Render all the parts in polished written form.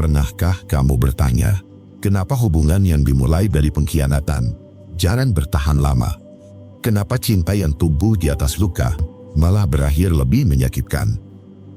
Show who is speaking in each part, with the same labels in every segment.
Speaker 1: Pernahkah kamu bertanya, kenapa hubungan yang dimulai dari pengkhianatan jarang bertahan lama? Kenapa cinta yang tumbuh di atas luka malah berakhir lebih menyakitkan?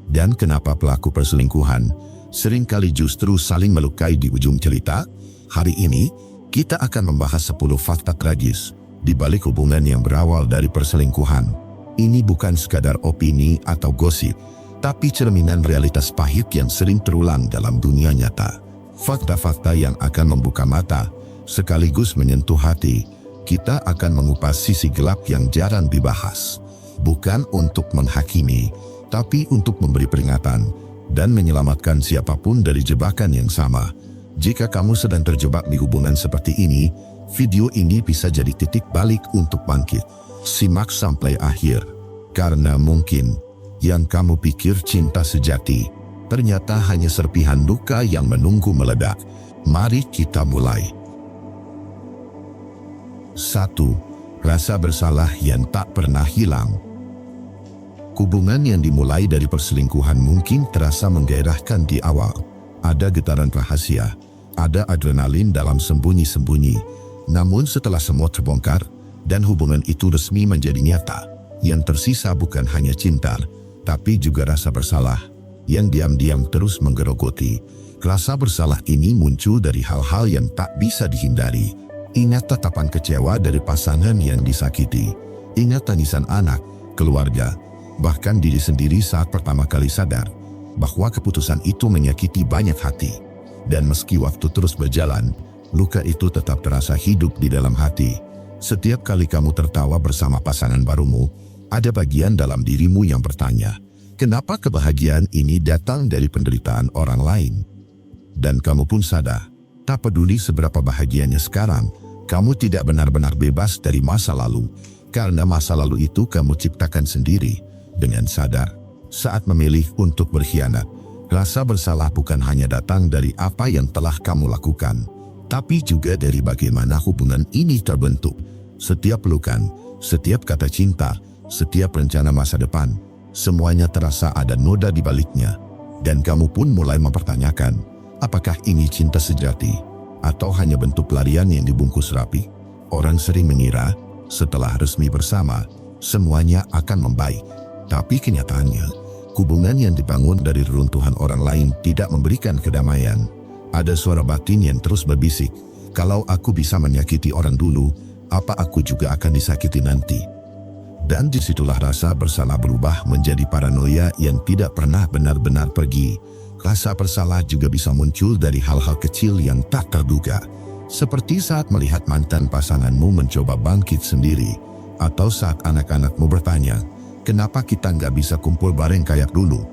Speaker 1: Dan kenapa pelaku perselingkuhan seringkali justru saling melukai di ujung cerita? Hari ini, kita akan membahas 10 fakta tragis di balik hubungan yang berawal dari perselingkuhan. Ini bukan sekadar opini atau gosip, tapi cerminan realitas pahit yang sering terulang dalam dunia nyata. Fakta-fakta yang akan membuka mata, sekaligus menyentuh hati. Kita akan mengupas sisi gelap yang jarang dibahas. Bukan untuk menghakimi, tapi untuk memberi peringatan dan menyelamatkan siapapun dari jebakan yang sama. Jika kamu sedang terjebak di hubungan seperti ini, video ini bisa jadi titik balik untuk bangkit. Simak sampai akhir, karena mungkin yang kamu pikir cinta sejati, ternyata hanya serpihan luka yang menunggu meledak. Mari kita mulai. 1. Rasa bersalah yang tak pernah hilang. Hubungan yang dimulai dari perselingkuhan mungkin terasa menggairahkan di awal. Ada getaran rahasia, ada adrenalin dalam sembunyi-sembunyi. Namun setelah semua terbongkar dan hubungan itu resmi menjadi nyata, yang tersisa bukan hanya cinta, tapi juga rasa bersalah yang diam-diam terus menggerogoti. Rasa bersalah ini muncul dari hal-hal yang tak bisa dihindari. Ingat tatapan kecewa dari pasangan yang disakiti. Ingat tangisan anak, keluarga, bahkan diri sendiri saat pertama kali sadar bahwa keputusan itu menyakiti banyak hati. Dan meski waktu terus berjalan, luka itu tetap terasa hidup di dalam hati. Setiap kali kamu tertawa bersama pasangan barumu, ada bagian dalam dirimu yang bertanya, kenapa kebahagiaan ini datang dari penderitaan orang lain? Dan kamu pun sadar, tak peduli seberapa bahagianya sekarang, kamu tidak benar-benar bebas dari masa lalu, karena masa lalu itu kamu ciptakan sendiri. Dengan sadar, saat memilih untuk berkhianat, rasa bersalah bukan hanya datang dari apa yang telah kamu lakukan, tapi juga dari bagaimana hubungan ini terbentuk. Setiap pelukan, setiap kata cinta, setiap rencana masa depan, semuanya terasa ada noda di baliknya. Dan kamu pun mulai mempertanyakan, apakah ini cinta sejati atau hanya bentuk pelarian yang dibungkus rapi? Orang sering mengira setelah resmi bersama, semuanya akan membaik. Tapi kenyataannya, hubungan yang dibangun dari reruntuhan orang lain tidak memberikan kedamaian. Ada suara batin yang terus berbisik, kalau aku bisa menyakiti orang dulu, apa aku juga akan disakiti nanti? Dan disitulah rasa bersalah berubah menjadi paranoia yang tidak pernah benar-benar pergi. Rasa bersalah juga bisa muncul dari hal-hal kecil yang tak terduga, seperti saat melihat mantan pasanganmu mencoba bangkit sendiri, atau saat anak-anakmu bertanya, kenapa kita nggak bisa kumpul bareng kayak dulu?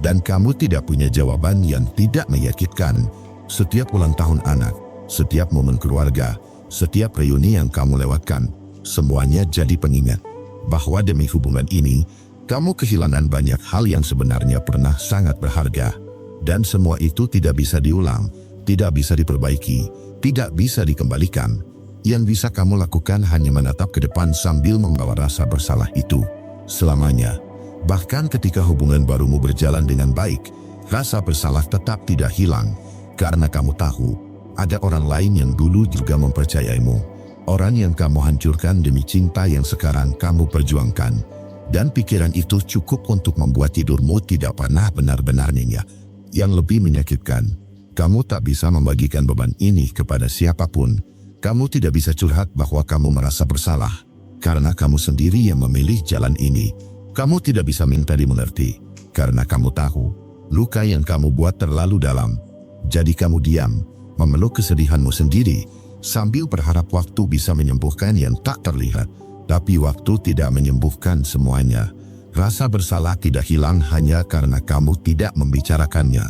Speaker 1: Dan kamu tidak punya jawaban yang tidak menyakitkan. Setiap ulang tahun anak, setiap momen keluarga, setiap reuni yang kamu lewatkan, semuanya jadi pengingat bahwa demi hubungan ini, kamu kehilangan banyak hal yang sebenarnya pernah sangat berharga. Dan semua itu tidak bisa diulang, tidak bisa diperbaiki, tidak bisa dikembalikan. Yang bisa kamu lakukan hanya menatap ke depan sambil membawa rasa bersalah itu selamanya. Bahkan ketika hubungan barumu berjalan dengan baik, rasa bersalah tetap tidak hilang. Karena kamu tahu, ada orang lain yang dulu juga mempercayaimu. Orang yang kamu hancurkan demi cinta yang sekarang kamu perjuangkan. Dan pikiran itu cukup untuk membuat tidurmu tidak pernah benar-benar nyenyak. Yang lebih menyakitkan, kamu tak bisa membagikan beban ini kepada siapapun. Kamu tidak bisa curhat bahwa kamu merasa bersalah, karena kamu sendiri yang memilih jalan ini. Kamu tidak bisa minta dimengerti, karena kamu tahu, luka yang kamu buat terlalu dalam. Jadi kamu diam, memeluk kesedihanmu sendiri, sambil berharap waktu bisa menyembuhkan yang tak terlihat. Tapi waktu tidak menyembuhkan semuanya. Rasa bersalah tidak hilang hanya karena kamu tidak membicarakannya.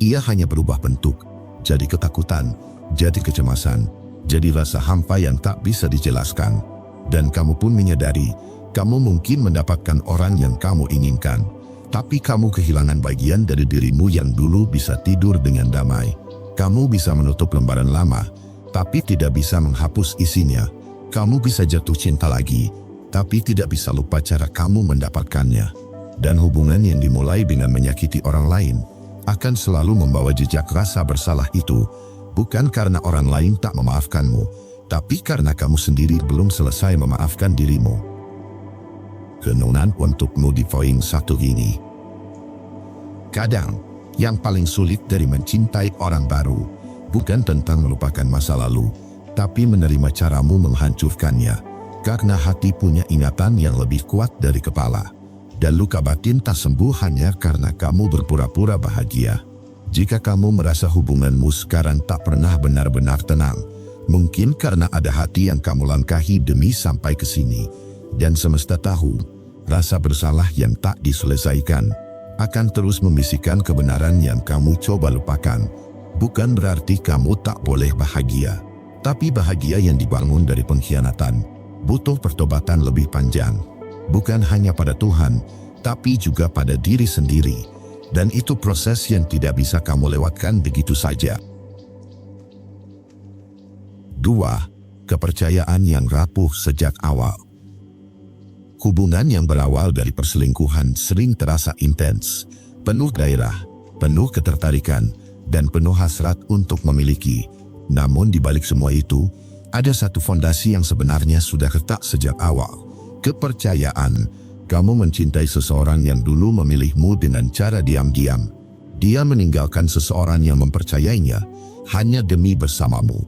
Speaker 1: Ia hanya berubah bentuk, jadi ketakutan, jadi kecemasan, jadi rasa hampa yang tak bisa dijelaskan. Dan kamu pun menyadari, kamu mungkin mendapatkan orang yang kamu inginkan, tapi kamu kehilangan bagian dari dirimu yang dulu bisa tidur dengan damai. Kamu bisa menutup lembaran lama, tapi tidak bisa menghapus isinya. Kamu bisa jatuh cinta lagi, tapi tidak bisa lupa cara kamu mendapatkannya. Dan hubungan yang dimulai dengan menyakiti orang lain akan selalu membawa jejak rasa bersalah itu, bukan karena orang lain tak memaafkanmu, tapi karena kamu sendiri belum selesai memaafkan dirimu. Renungan untukmu di poin 1 ini. Kadang, yang paling sulit dari mencintai orang baru, bukan tentang melupakan masa lalu, tapi menerima caramu menghancurkannya, karena hati punya ingatan yang lebih kuat dari kepala. Dan luka batin tak sembuh hanya karena kamu berpura-pura bahagia. Jika kamu merasa hubunganmu sekarang tak pernah benar-benar tenang, mungkin karena ada hati yang kamu langkahi demi sampai ke sini. Dan semesta tahu, rasa bersalah yang tak diselesaikan akan terus membisikkan kebenaran yang kamu coba lupakan. Bukan berarti kamu tak boleh bahagia, tapi bahagia yang dibangun dari pengkhianatan butuh pertobatan lebih panjang. Bukan hanya pada Tuhan, tapi juga pada diri sendiri. Dan itu proses yang tidak bisa kamu lewatkan begitu saja. 2. Kepercayaan yang rapuh sejak awal. Hubungan yang berawal dari perselingkuhan sering terasa intens, penuh gairah, penuh ketertarikan, dan penuh hasrat untuk memiliki. Namun di balik semua itu, ada satu fondasi yang sebenarnya sudah retak sejak awal. Kepercayaan. Kamu mencintai seseorang yang dulu memilihmu dengan cara diam-diam. Dia meninggalkan seseorang yang mempercayainya hanya demi bersamamu.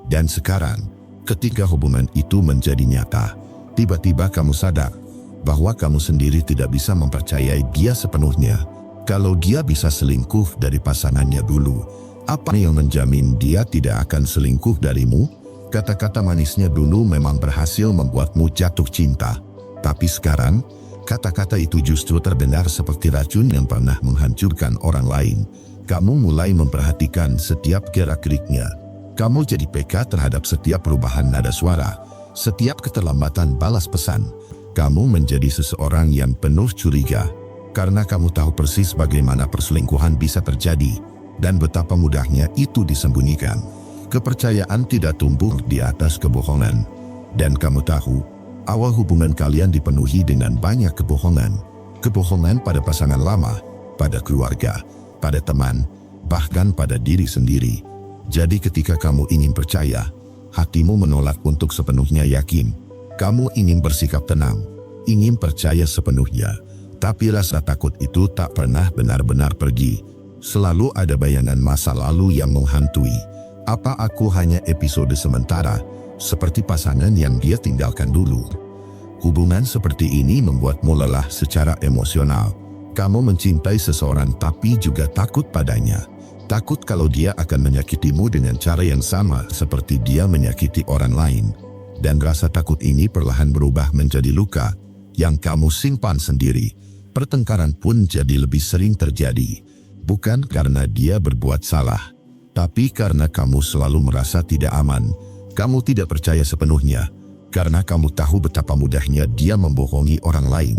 Speaker 1: Dan sekarang, ketika hubungan itu menjadi nyata, tiba-tiba kamu sadar bahwa kamu sendiri tidak bisa mempercayai dia sepenuhnya. Kalau dia bisa selingkuh dari pasangannya dulu, apa yang menjamin dia tidak akan selingkuh darimu? Kata-kata manisnya dulu memang berhasil membuatmu jatuh cinta. Tapi sekarang, kata-kata itu justru terdengar seperti racun yang pernah menghancurkan orang lain. Kamu mulai memperhatikan setiap gerak-geriknya. Kamu jadi peka terhadap setiap perubahan nada suara, setiap keterlambatan balas pesan. Kamu menjadi seseorang yang penuh curiga, karena kamu tahu persis bagaimana perselingkuhan bisa terjadi, dan betapa mudahnya itu disembunyikan. Kepercayaan tidak tumbuh di atas kebohongan, dan kamu tahu, awal hubungan kalian dipenuhi dengan banyak kebohongan. Kebohongan pada pasangan lama, pada keluarga, pada teman, bahkan pada diri sendiri. Jadi ketika kamu ingin percaya, hatimu menolak untuk sepenuhnya yakin. Kamu ingin bersikap tenang, ingin percaya sepenuhnya. Tapi rasa takut itu tak pernah benar-benar pergi. Selalu ada bayangan masa lalu yang menghantui. Apa aku hanya episode sementara? Seperti pasangan yang dia tinggalkan dulu. Hubungan seperti ini membuatmu lelah secara emosional. Kamu mencintai seseorang tapi juga takut padanya. Takut kalau dia akan menyakitimu dengan cara yang sama seperti dia menyakiti orang lain. Dan rasa takut ini perlahan berubah menjadi luka yang kamu simpan sendiri. Pertengkaran pun jadi lebih sering terjadi. Bukan karena dia berbuat salah, tapi karena kamu selalu merasa tidak aman. Kamu tidak percaya sepenuhnya, karena kamu tahu betapa mudahnya dia membohongi orang lain.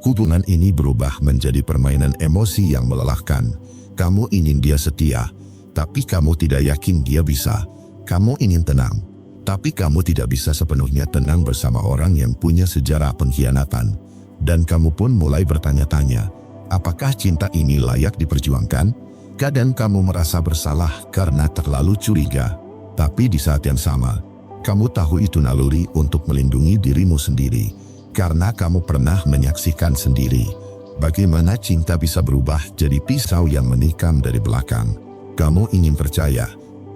Speaker 1: Hubungan ini berubah menjadi permainan emosi yang melelahkan. Kamu ingin dia setia, tapi kamu tidak yakin dia bisa. Kamu ingin tenang, tapi kamu tidak bisa sepenuhnya tenang bersama orang yang punya sejarah pengkhianatan. Dan kamu pun mulai bertanya-tanya, apakah cinta ini layak diperjuangkan? Kadang kamu merasa bersalah karena terlalu curiga. Tapi di saat yang sama, kamu tahu itu naluri untuk melindungi dirimu sendiri, karena kamu pernah menyaksikan sendiri bagaimana cinta bisa berubah jadi pisau yang menikam dari belakang. Kamu ingin percaya,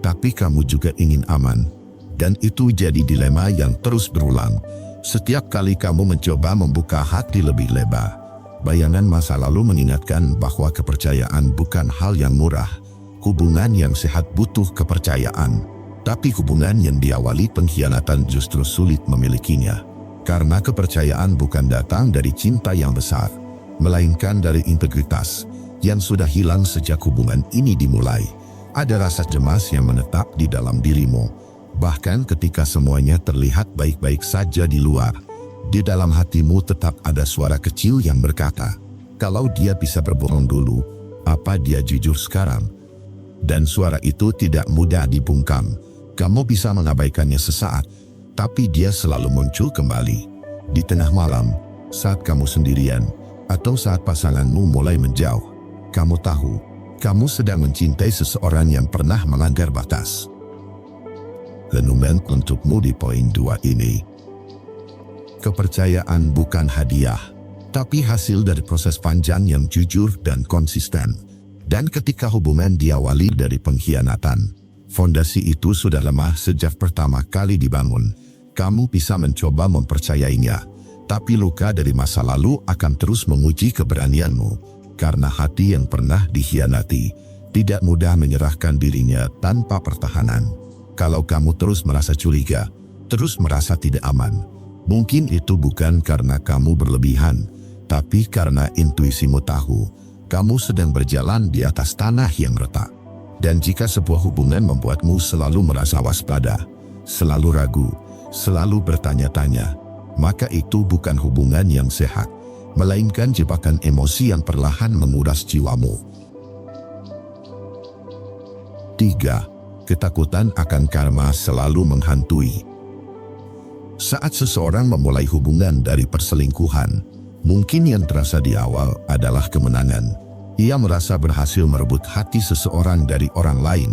Speaker 1: tapi kamu juga ingin aman. Dan itu jadi dilema yang terus berulang. Setiap kali kamu mencoba membuka hati lebih lebar, bayangan masa lalu mengingatkan bahwa kepercayaan bukan hal yang murah. Hubungan yang sehat butuh kepercayaan. Tapi hubungan yang diawali pengkhianatan justru sulit memilikinya. Karena kepercayaan bukan datang dari cinta yang besar, melainkan dari integritas yang sudah hilang sejak hubungan ini dimulai. Ada rasa cemas yang menetap di dalam dirimu. Bahkan ketika semuanya terlihat baik-baik saja di luar, di dalam hatimu tetap ada suara kecil yang berkata, kalau dia bisa berbohong dulu, apa dia jujur sekarang? Dan suara itu tidak mudah dibungkam. Kamu bisa mengabaikannya sesaat, tapi dia selalu muncul kembali. Di tengah malam, saat kamu sendirian, atau saat pasanganmu mulai menjauh. Kamu tahu, kamu sedang mencintai seseorang yang pernah melanggar batas. Renungan untukmu di poin 2 ini. Kepercayaan bukan hadiah, tapi hasil dari proses panjang yang jujur dan konsisten. Dan ketika hubungan diawali dari pengkhianatan, fondasi itu sudah lemah sejak pertama kali dibangun. Kamu bisa mencoba mempercayainya, tapi luka dari masa lalu akan terus menguji keberanianmu, karena hati yang pernah dikhianati tidak mudah menyerahkan dirinya tanpa pertahanan. Kalau kamu terus merasa curiga, terus merasa tidak aman, mungkin itu bukan karena kamu berlebihan, tapi karena intuisimu tahu kamu sedang berjalan di atas tanah yang retak. Dan jika sebuah hubungan membuatmu selalu merasa waspada, selalu ragu, selalu bertanya-tanya, maka itu bukan hubungan yang sehat, melainkan jebakan emosi yang perlahan menguras jiwamu. 3. Ketakutan akan karma selalu menghantui. Saat seseorang memulai hubungan dari perselingkuhan, mungkin yang terasa di awal adalah kemenangan. Ia merasa berhasil merebut hati seseorang dari orang lain.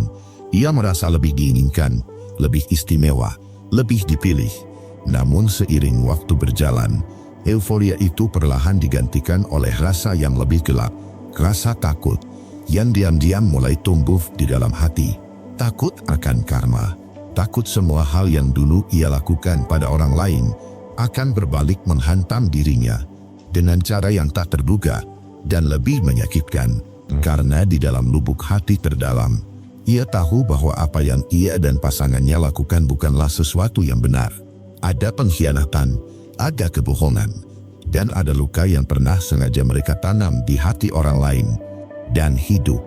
Speaker 1: Ia merasa lebih diinginkan, lebih istimewa, lebih dipilih. Namun seiring waktu berjalan, euforia itu perlahan digantikan oleh rasa yang lebih gelap, rasa takut, yang diam-diam mulai tumbuh di dalam hati. Takut akan karma, takut semua hal yang dulu ia lakukan pada orang lain akan berbalik menghantam dirinya dengan cara yang tak terduga dan lebih menyakitkan. Karena di dalam lubuk hati terdalam, ia tahu bahwa apa yang ia dan pasangannya lakukan bukanlah sesuatu yang benar. Ada pengkhianatan, ada kebohongan, dan ada luka yang pernah sengaja mereka tanam di hati orang lain. Dan hidup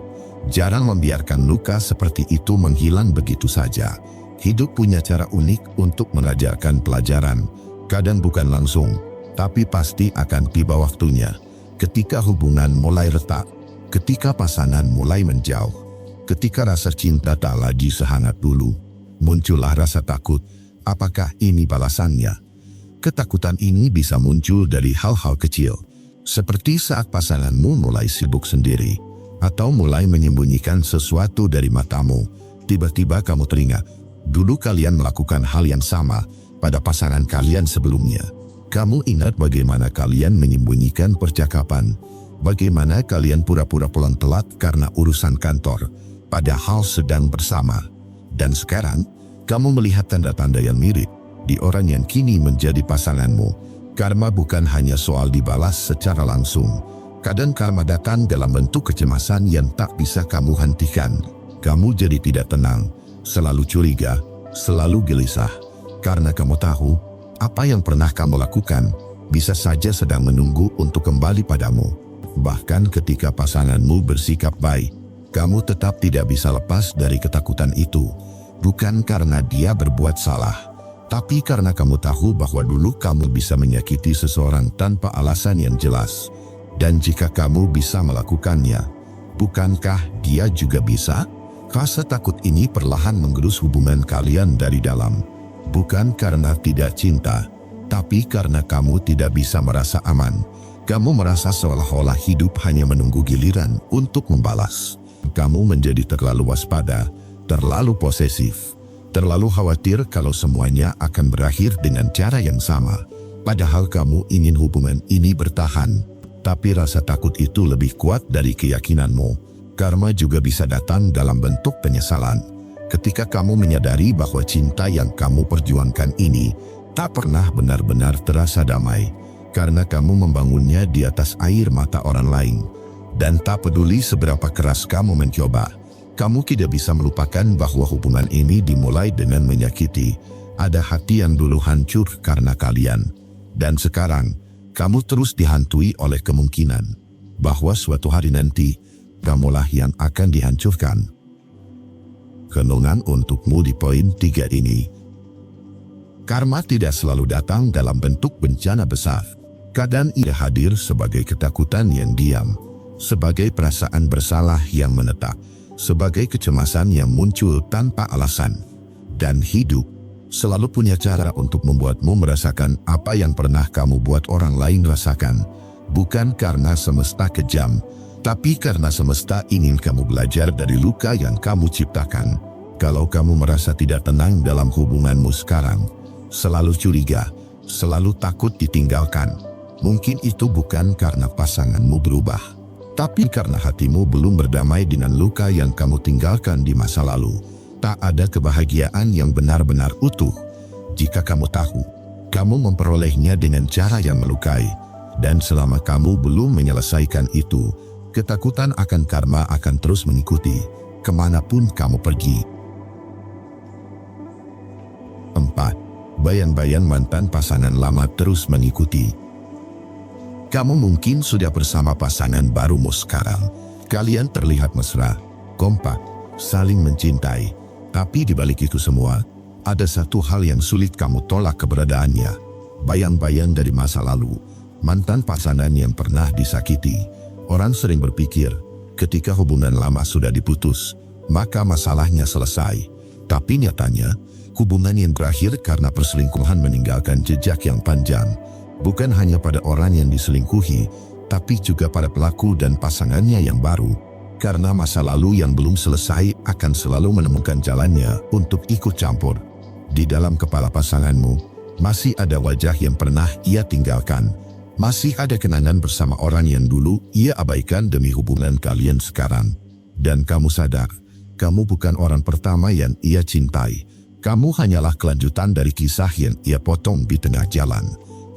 Speaker 1: jarang membiarkan luka seperti itu menghilang begitu saja. Hidup punya cara unik untuk mengajarkan pelajaran. Kadang bukan langsung, tapi pasti akan tiba waktunya. Ketika hubungan mulai retak, ketika pasangan mulai menjauh, ketika rasa cinta tak lagi sehangat dulu, muncullah rasa takut. Apakah ini balasannya? Ketakutan ini bisa muncul dari hal-hal kecil, seperti saat pasanganmu mulai sibuk sendiri, atau mulai menyembunyikan sesuatu dari matamu. Tiba-tiba kamu teringat, dulu kalian melakukan hal yang sama pada pasangan kalian sebelumnya. Kamu ingat bagaimana kalian menyembunyikan percakapan, bagaimana kalian pura-pura pulang telat karena urusan kantor, padahal sedang bersama. Dan sekarang, kamu melihat tanda-tanda yang mirip di orang yang kini menjadi pasanganmu. Karma bukan hanya soal dibalas secara langsung. Kadang karma datang dalam bentuk kecemasan yang tak bisa kamu hentikan. Kamu jadi tidak tenang, selalu curiga, selalu gelisah. Karena kamu tahu, apa yang pernah kamu lakukan bisa saja sedang menunggu untuk kembali padamu. Bahkan ketika pasanganmu bersikap baik, kamu tetap tidak bisa lepas dari ketakutan itu. Bukan karena dia berbuat salah, tapi karena kamu tahu bahwa dulu kamu bisa menyakiti seseorang tanpa alasan yang jelas. Dan jika kamu bisa melakukannya, bukankah dia juga bisa? Rasa takut ini perlahan menggerus hubungan kalian dari dalam. Bukan karena tidak cinta, tapi karena kamu tidak bisa merasa aman. Kamu merasa seolah-olah hidup hanya menunggu giliran untuk membalas. Kamu menjadi terlalu waspada, terlalu posesif, terlalu khawatir kalau semuanya akan berakhir dengan cara yang sama. Padahal kamu ingin hubungan ini bertahan, tapi rasa takut itu lebih kuat dari keyakinanmu. Karma juga bisa datang dalam bentuk penyesalan. Ketika kamu menyadari bahwa cinta yang kamu perjuangkan ini tak pernah benar-benar terasa damai, karena kamu membangunnya di atas air mata orang lain. Dan tak peduli seberapa keras kamu mencoba, kamu tidak bisa melupakan bahwa hubungan ini dimulai dengan menyakiti. Ada hati yang dulu hancur karena kalian. Dan sekarang, kamu terus dihantui oleh kemungkinan bahwa suatu hari nanti, kamulah yang akan dihancurkan. Renungan untukmu di poin 3 ini. Karma tidak selalu datang dalam bentuk bencana besar. Kadang ia hadir sebagai ketakutan yang diam, sebagai perasaan bersalah yang menetap, sebagai kecemasan yang muncul tanpa alasan. Dan hidup selalu punya cara untuk membuatmu merasakan apa yang pernah kamu buat orang lain rasakan. Bukan karena semesta kejam, Tapi karena semesta ingin kamu belajar dari luka yang kamu ciptakan, kalau kamu merasa tidak tenang dalam hubunganmu sekarang, selalu curiga, selalu takut ditinggalkan, mungkin itu bukan karena pasanganmu berubah, tapi karena hatimu belum berdamai dengan luka yang kamu tinggalkan di masa lalu. Tak ada kebahagiaan yang benar-benar utuh jika kamu tahu kamu memperolehnya dengan cara yang melukai, dan selama kamu belum menyelesaikan itu, ketakutan akan karma akan terus mengikuti kemanapun kamu pergi. 4. Bayang-bayang mantan pasangan lama terus mengikuti. Kamu mungkin sudah bersama pasangan barumu sekarang. Kalian terlihat mesra, kompak, saling mencintai. Tapi di balik itu semua, ada satu hal yang sulit kamu tolak keberadaannya. Bayang-bayang dari masa lalu, mantan pasangan yang pernah disakiti. Orang sering berpikir, ketika hubungan lama sudah diputus, maka masalahnya selesai. Tapi nyatanya, hubungan yang berakhir karena perselingkuhan meninggalkan jejak yang panjang, bukan hanya pada orang yang diselingkuhi, tapi juga pada pelaku dan pasangannya yang baru. Karena masa lalu yang belum selesai akan selalu menemukan jalannya untuk ikut campur. Di dalam kepala pasanganmu, masih ada wajah yang pernah ia tinggalkan. Masih ada kenangan bersama orang yang dulu ia abaikan demi hubungan kalian sekarang. Dan kamu sadar, kamu bukan orang pertama yang ia cintai. Kamu hanyalah kelanjutan dari kisah yang ia potong di tengah jalan.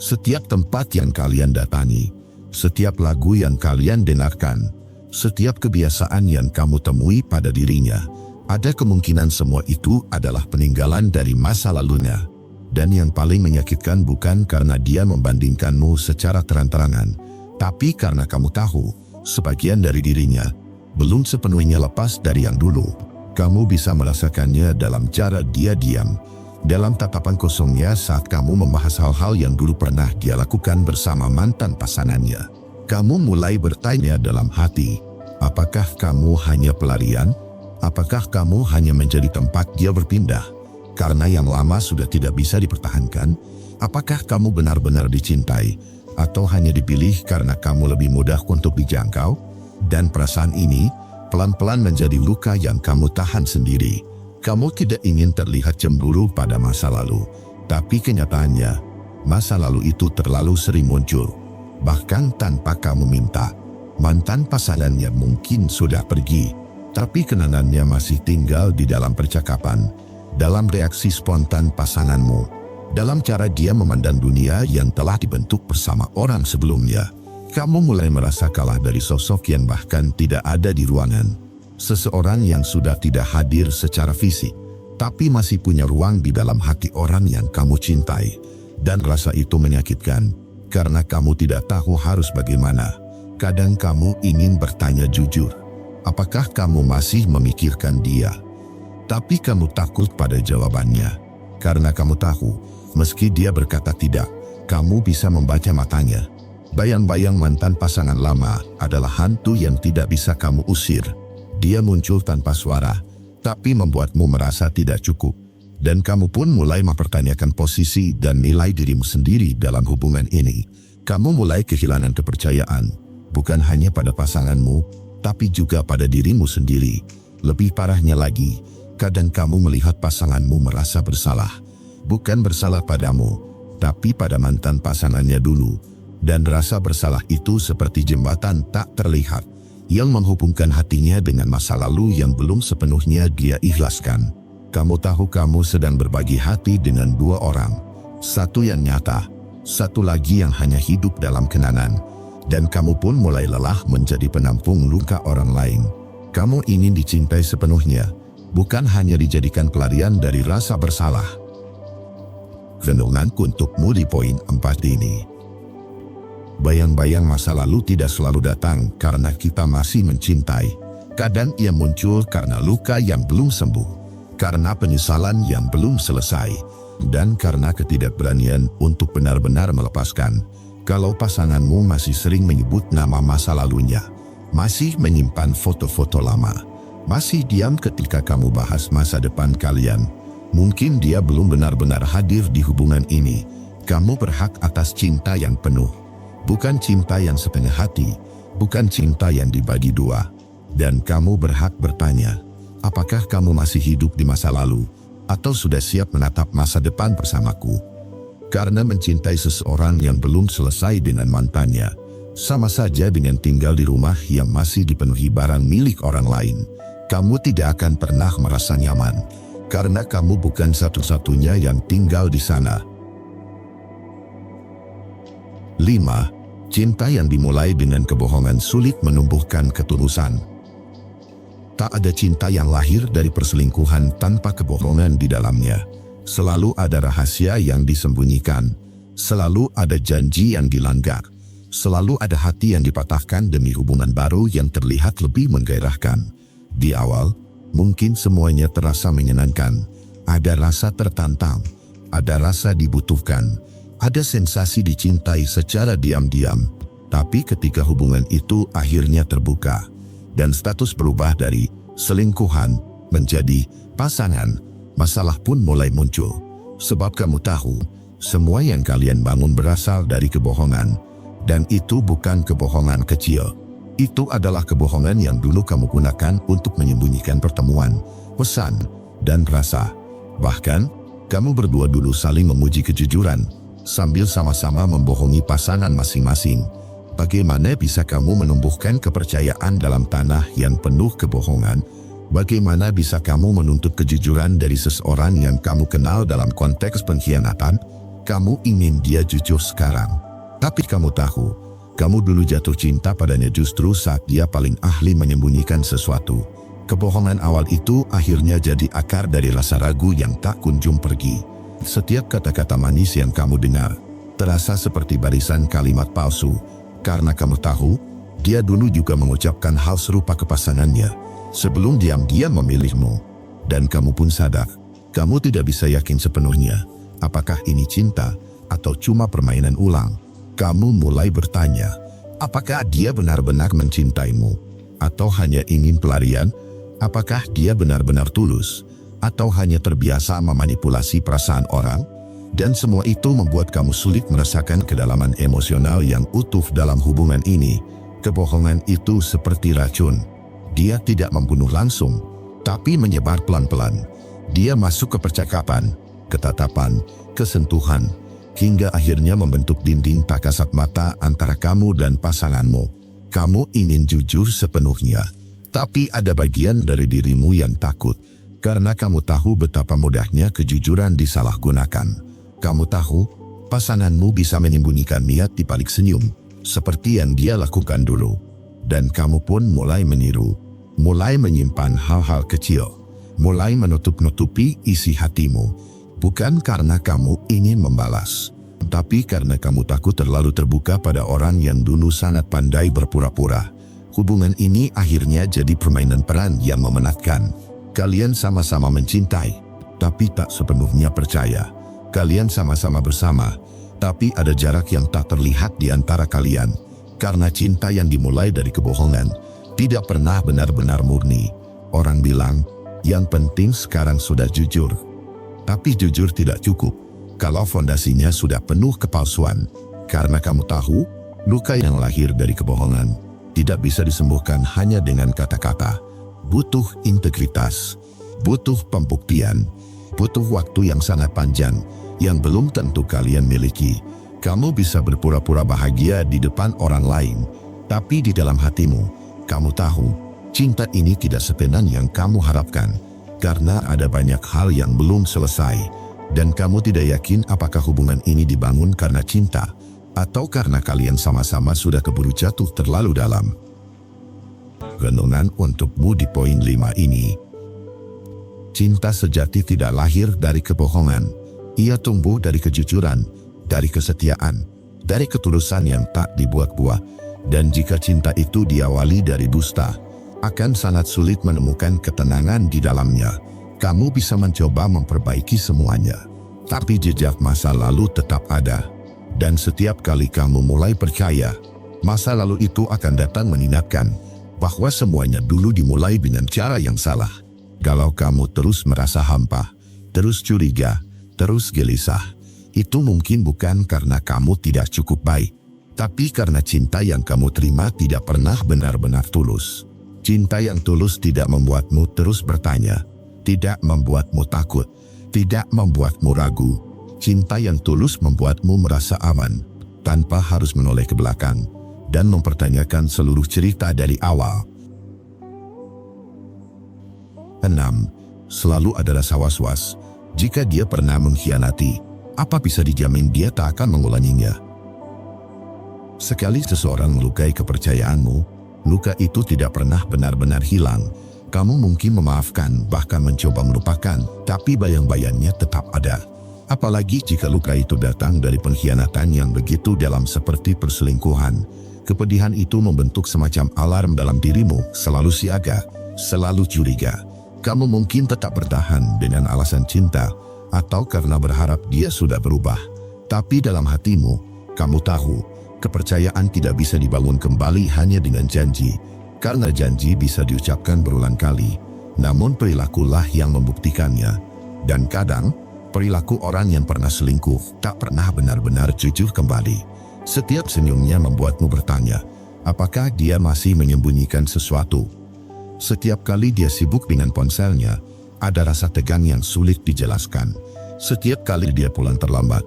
Speaker 1: Setiap tempat yang kalian datangi, setiap lagu yang kalian dengarkan, setiap kebiasaan yang kamu temui pada dirinya, ada kemungkinan semua itu adalah peninggalan dari masa lalunya. Dan yang paling menyakitkan bukan karena dia membandingkanmu secara terang-terangan, tapi karena kamu tahu, sebagian dari dirinya belum sepenuhnya lepas dari yang dulu. Kamu bisa merasakannya dalam cara dia diam, dalam tatapan kosongnya saat kamu membahas hal-hal yang dulu pernah dia lakukan bersama mantan pasangannya. Kamu mulai bertanya dalam hati, apakah kamu hanya pelarian? Apakah kamu hanya menjadi tempat dia berpindah? Karena yang lama sudah tidak bisa dipertahankan. Apakah kamu benar-benar dicintai? Atau hanya dipilih karena kamu lebih mudah untuk dijangkau? Dan perasaan ini pelan-pelan menjadi luka yang kamu tahan sendiri. Kamu tidak ingin terlihat cemburu pada masa lalu, tapi kenyataannya, masa lalu itu terlalu sering muncul. Bahkan tanpa kamu minta, mantan pasangannya mungkin sudah pergi, tapi kenangannya masih tinggal di dalam percakapan, dalam reaksi spontan pasanganmu, dalam cara dia memandang dunia yang telah dibentuk bersama orang sebelumnya. Kamu mulai merasa kalah dari sosok yang bahkan tidak ada di ruangan. Seseorang yang sudah tidak hadir secara fisik, tapi masih punya ruang di dalam hati orang yang kamu cintai. Dan rasa itu menyakitkan, karena kamu tidak tahu harus bagaimana. Kadang kamu ingin bertanya jujur, apakah kamu masih memikirkan dia? Tapi kamu takut pada jawabannya, karena kamu tahu, meski dia berkata tidak, kamu bisa membaca matanya. Bayang-bayang mantan pasangan lama adalah hantu yang tidak bisa kamu usir. Dia muncul tanpa suara, tapi membuatmu merasa tidak cukup. Dan kamu pun mulai mempertanyakan posisi dan nilai dirimu sendiri dalam hubungan ini. Kamu mulai kehilangan kepercayaan, bukan hanya pada pasanganmu, tapi juga pada dirimu sendiri. Lebih parahnya lagi, kadang kamu melihat pasanganmu merasa bersalah. Bukan bersalah padamu, tapi pada mantan pasangannya dulu. Dan rasa bersalah itu seperti jembatan tak terlihat yang menghubungkan hatinya dengan masa lalu yang belum sepenuhnya dia ikhlaskan. Kamu tahu kamu sedang berbagi hati dengan dua orang. Satu yang nyata, satu lagi yang hanya hidup dalam kenangan. Dan kamu pun mulai lelah menjadi penampung luka orang lain. Kamu ingin dicintai sepenuhnya, bukan hanya dijadikan pelarian dari rasa bersalah. Renunganku untukmu di poin 4 ini. Bayang-bayang masa lalu tidak selalu datang karena kita masih mencintai. Kadang ia muncul karena luka yang belum sembuh, karena penyesalan yang belum selesai, dan karena ketidakberanian untuk benar-benar melepaskan. Kalau pasanganmu masih sering menyebut nama masa lalunya, masih menyimpan foto-foto lama, masih diam ketika kamu bahas masa depan kalian, mungkin dia belum benar-benar hadir di hubungan ini. Kamu berhak atas cinta yang penuh. Bukan cinta yang setengah hati, bukan cinta yang dibagi dua. Dan kamu berhak bertanya, apakah kamu masih hidup di masa lalu, atau sudah siap menatap masa depan bersamaku? Karena mencintai seseorang yang belum selesai dengan mantannya, sama saja dengan tinggal di rumah yang masih dipenuhi barang milik orang lain. Kamu tidak akan pernah merasa nyaman, karena kamu bukan satu-satunya yang tinggal di sana. 5. Cinta yang dimulai dengan kebohongan sulit menumbuhkan ketulusan. Tak ada cinta yang lahir dari perselingkuhan tanpa kebohongan di dalamnya. Selalu ada rahasia yang disembunyikan, selalu ada janji yang dilanggar, selalu ada hati yang dipatahkan demi hubungan baru yang terlihat lebih menggairahkan. Di awal, mungkin semuanya terasa menyenangkan. Ada rasa tertantang, ada rasa dibutuhkan, ada sensasi dicintai secara diam-diam. Tapi ketika hubungan itu akhirnya terbuka, dan status berubah dari selingkuhan menjadi pasangan, masalah pun mulai muncul. Sebab kamu tahu, semua yang kalian bangun berasal dari kebohongan. Dan itu bukan kebohongan kecil. Itu adalah kebohongan yang dulu kamu gunakan untuk menyembunyikan pertemuan, pesan, dan rasa. Bahkan, kamu berdua dulu saling memuji kejujuran, sambil sama-sama membohongi pasangan masing-masing. Bagaimana bisa kamu menumbuhkan kepercayaan dalam tanah yang penuh kebohongan? Bagaimana bisa kamu menuntut kejujuran dari seseorang yang kamu kenal dalam konteks pengkhianatan? Kamu ingin dia jujur sekarang. Tapi kamu tahu, kamu dulu jatuh cinta padanya justru saat dia paling ahli menyembunyikan sesuatu. Kebohongan awal itu akhirnya jadi akar dari rasa ragu yang tak kunjung pergi. Setiap kata-kata manis yang kamu dengar, terasa seperti barisan kalimat palsu. Karena kamu tahu, dia dulu juga mengucapkan hal serupa ke pasangannya, sebelum diam-diam memilihmu. Dan kamu pun sadar, kamu tidak bisa yakin sepenuhnya, apakah ini cinta atau cuma permainan ulang. Kamu mulai bertanya, apakah dia benar-benar mencintaimu? Atau hanya ingin pelarian? Apakah dia benar-benar tulus? Atau hanya terbiasa memanipulasi perasaan orang? Dan semua itu membuat kamu sulit merasakan kedalaman emosional yang utuh dalam hubungan ini. Kebohongan itu seperti racun. Dia tidak membunuh langsung, tapi menyebar pelan-pelan. Dia masuk ke percakapan, ketatapan, kesentuhan, hingga akhirnya membentuk dinding tak kasat mata antara kamu dan pasanganmu. Kamu ingin jujur sepenuhnya, tapi ada bagian dari dirimu yang takut, karena kamu tahu betapa mudahnya kejujuran disalahgunakan. Kamu tahu, pasanganmu bisa menyembunyikan niat di balik senyum, seperti yang dia lakukan dulu. Dan kamu pun mulai meniru, mulai menyimpan hal-hal kecil, mulai menutup-nutupi isi hatimu. Bukan karena kamu ingin membalas, tapi karena kamu takut terlalu terbuka pada orang yang dulu sangat pandai berpura-pura. Hubungan ini akhirnya jadi permainan peran yang memenatkan. Kalian sama-sama mencintai, tapi tak sepenuhnya percaya. Kalian sama-sama bersama, tapi ada jarak yang tak terlihat di antara kalian. Karena cinta yang dimulai dari kebohongan tidak pernah benar-benar murni. Orang bilang, yang penting sekarang sudah jujur. Tapi jujur tidak cukup kalau fondasinya sudah penuh kepalsuan. Karena kamu tahu, luka yang lahir dari kebohongan tidak bisa disembuhkan hanya dengan kata-kata. Butuh integritas, butuh pembuktian, butuh waktu yang sangat panjang yang belum tentu kalian miliki. Kamu bisa berpura-pura bahagia di depan orang lain, tapi di dalam hatimu, kamu tahu, cinta ini tidak setenan yang kamu harapkan. Karena ada banyak hal yang belum selesai, dan kamu tidak yakin apakah hubungan ini dibangun karena cinta, atau karena kalian sama-sama sudah keburu jatuh terlalu dalam. Renungan untukmu di poin 5 ini. Cinta sejati tidak lahir dari kebohongan. Ia tumbuh dari kejujuran, dari kesetiaan, dari ketulusan yang tak dibuat-buat. Dan jika cinta itu diawali dari dusta, akan sangat sulit menemukan ketenangan di dalamnya. Kamu bisa mencoba memperbaiki semuanya, tapi jejak masa lalu tetap ada. Dan setiap kali kamu mulai percaya, masa lalu itu akan datang mengingatkan bahwa semuanya dulu dimulai dengan cara yang salah. Kalau kamu terus merasa hampa, terus curiga, terus gelisah, itu mungkin bukan karena kamu tidak cukup baik, Tapi karena cinta yang kamu terima tidak pernah benar-benar tulus. Cinta yang tulus tidak membuatmu terus bertanya, tidak membuatmu takut, tidak membuatmu ragu. Cinta yang tulus membuatmu merasa aman, tanpa harus menoleh ke belakang dan mempertanyakan seluruh cerita dari awal. 6. Selalu ada rasa was-was. Jika dia pernah mengkhianati, apa bisa dijamin dia tak akan mengulanginya? Sekali seseorang melukai kepercayaanmu, luka itu tidak pernah benar-benar hilang. Kamu mungkin memaafkan, bahkan mencoba melupakan, tapi bayang-bayangnya tetap ada. Apalagi jika luka itu datang dari pengkhianatan yang begitu dalam seperti perselingkuhan. Kepedihan itu membentuk semacam alarm dalam dirimu, selalu siaga, selalu curiga. Kamu mungkin tetap bertahan dengan alasan cinta, atau karena berharap dia sudah berubah. Tapi dalam hatimu, kamu tahu, kepercayaan tidak bisa dibangun kembali hanya dengan janji. Karena janji bisa diucapkan berulang kali, namun perilakulah yang membuktikannya. Dan kadang, perilaku orang yang pernah selingkuh tak pernah benar-benar jujur kembali. Setiap senyumnya membuatmu bertanya, apakah dia masih menyembunyikan sesuatu? Setiap kali dia sibuk dengan ponselnya, ada rasa tegang yang sulit dijelaskan. Setiap kali dia pulang terlambat,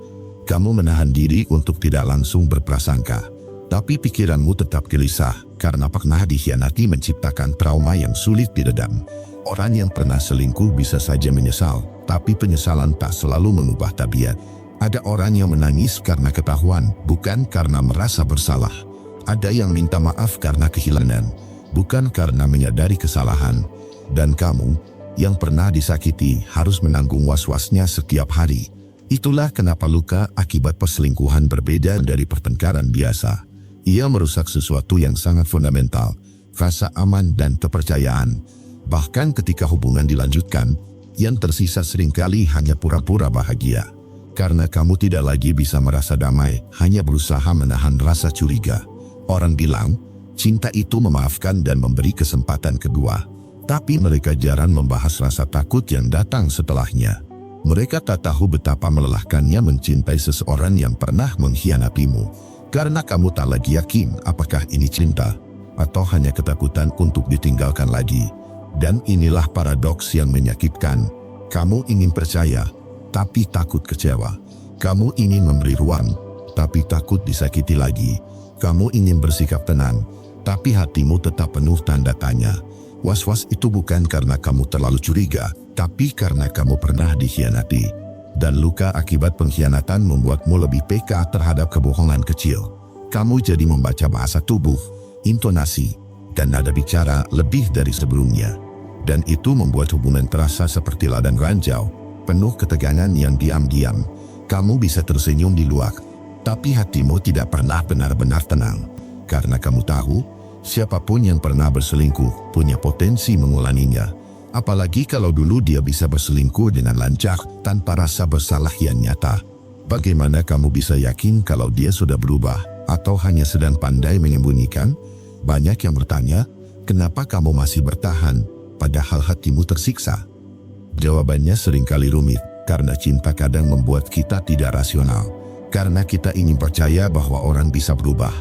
Speaker 1: kamu menahan diri untuk tidak langsung berprasangka. Tapi pikiranmu tetap gelisah karena pernah dikhianati menciptakan trauma yang sulit diredam. Orang yang pernah selingkuh bisa saja menyesal, tapi penyesalan tak selalu mengubah tabiat. Ada orang yang menangis karena ketahuan, bukan karena merasa bersalah. Ada yang minta maaf karena kehilangan, bukan karena menyadari kesalahan. Dan kamu, yang pernah disakiti, harus menanggung was-wasnya setiap hari. Itulah kenapa luka akibat perselingkuhan berbeda dari pertengkaran biasa. Ia merusak sesuatu yang sangat fundamental, rasa aman dan kepercayaan. Bahkan ketika hubungan dilanjutkan, yang tersisa seringkali hanya pura-pura bahagia. Karena kamu tidak lagi bisa merasa damai, hanya berusaha menahan rasa curiga. Orang bilang, cinta itu memaafkan dan memberi kesempatan kedua. Tapi mereka jarang membahas rasa takut yang datang setelahnya. Mereka tak tahu betapa melelahkannya mencintai seseorang yang pernah mengkhianatimu. Karena kamu tak lagi yakin apakah ini cinta, atau hanya ketakutan untuk ditinggalkan lagi. Dan inilah paradoks yang menyakitkan. Kamu ingin percaya, tapi takut kecewa. Kamu ingin memberi ruang, tapi takut disakiti lagi. Kamu ingin bersikap tenang, tapi hatimu tetap penuh tanda tanya. Was-was itu bukan karena kamu terlalu curiga, tapi karena kamu pernah dikhianati. Dan luka akibat pengkhianatan membuatmu lebih peka terhadap kebohongan kecil. Kamu jadi membaca bahasa tubuh, intonasi, dan nada bicara lebih dari sebelumnya. Dan itu membuat hubungan terasa seperti ladang ranjau, penuh ketegangan yang diam-diam. Kamu bisa tersenyum di luar, tapi hatimu tidak pernah benar-benar tenang. Karena kamu tahu, siapapun yang pernah berselingkuh punya potensi mengulanginya. Apalagi kalau dulu dia bisa berselingkuh dengan lancar tanpa rasa bersalah yang nyata. Bagaimana kamu bisa yakin kalau dia sudah berubah atau hanya sedang pandai menyembunyikan? Banyak yang bertanya, kenapa kamu masih bertahan padahal hatimu tersiksa? Jawabannya seringkali rumit, karena cinta kadang membuat kita tidak rasional. Karena kita ingin percaya bahwa orang bisa berubah,